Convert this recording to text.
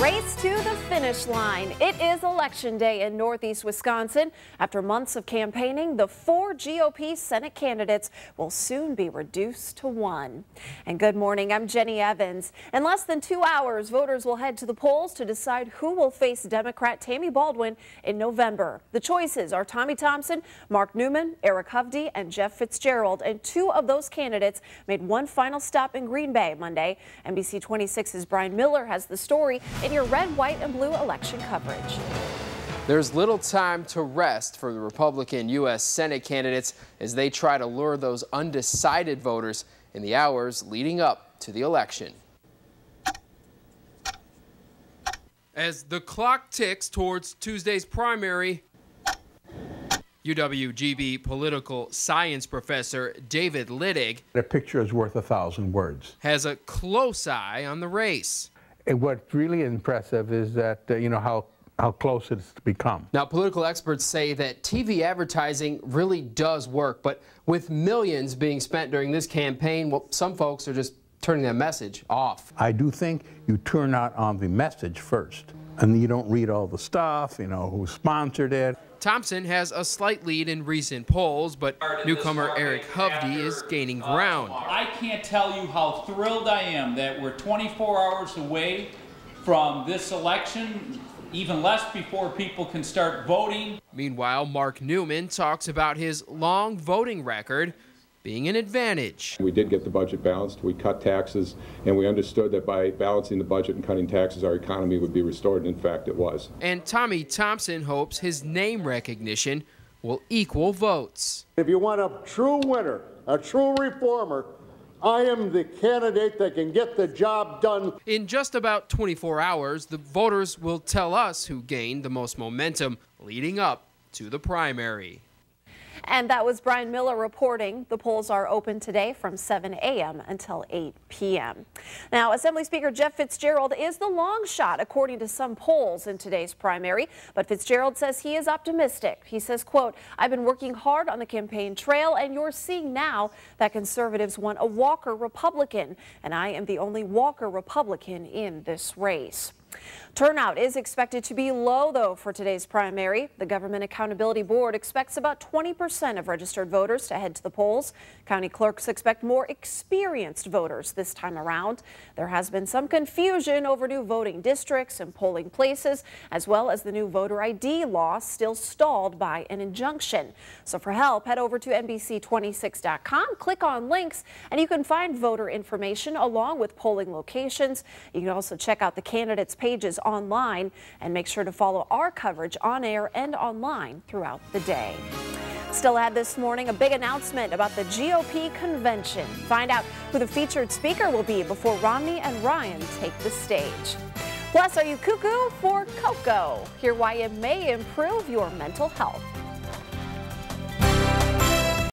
race to the finish line. It is Election Day in Northeast Wisconsin. After months of campaigning, the 4 GOP Senate candidates will soon be reduced to 1. And good morning, I'm Jenny Evans. In less than 2 hours, voters will head to the polls to decide who will face Democrat Tammy Baldwin in November. The choices are Tommy Thompson, Mark Newman, Eric Hovde, and Jeff Fitzgerald. And 2 of those candidates made one final stop in Green Bay Monday. NBC 26's Brian Miller has the story in your red, white, and blue election coverage. There's little time to rest for the Republican U.S. Senate candidates as they try to lure those undecided voters in the hours leading up to the election. As the clock ticks towards Tuesday's primary, UW-GB political science professor David Littig, a picture is worth 1,000 words, has a close eye on the race. And what's really impressive is that, how close it's become. Now, political experts say that TV advertising really does work, but with millions being spent during this campaign, well, some folks are just turning that message off. I do think you turn out on the message first, and you don't read all the stuff, who sponsored it. Thompson has a slight lead in recent polls, but newcomer Eric Hovde is gaining ground. I can't tell you how thrilled I am that we're 24 hours away from this election, even less before people can start voting. Meanwhile, Mark Newman talks about his long voting record being an advantage. We did get the budget balanced, we cut taxes, and we understood that by balancing the budget and cutting taxes, our economy would be restored, and in fact it was. And Tommy Thompson hopes his name recognition will equal votes. If you want a true winner, a true reformer, I am the candidate that can get the job done. In just about 24 hours, the voters will tell us who gained the most momentum leading up to the primary. And that was Brian Miller reporting. The polls are open today from 7 a.m. until 8 p.m. Now, Assembly Speaker Jeff Fitzgerald is the long shot, according to some polls in today's primary. But Fitzgerald says he is optimistic. He says, quote, "I've been working hard on the campaign trail, and you're seeing now that conservatives want a Walker Republican, and I am the only Walker Republican in this race." Turnout is expected to be low, though, for today's primary. The Government Accountability Board expects about 20% of registered voters to head to the polls. County clerks expect more experienced voters this time around. There has been some confusion over new voting districts and polling places, as well as the new voter ID law still stalled by an injunction. So for help, head over to NBC26.com, click on links, and you can find voter information along with polling locations. You can also check out the candidates' pages online, and make sure to follow our coverage on air and online throughout the day. Still ahead this morning, a big announcement about the GOP convention. Find out who the featured speaker will be before Romney and Ryan take the stage. Plus, are you cuckoo for cocoa? Hear why it may improve your mental health.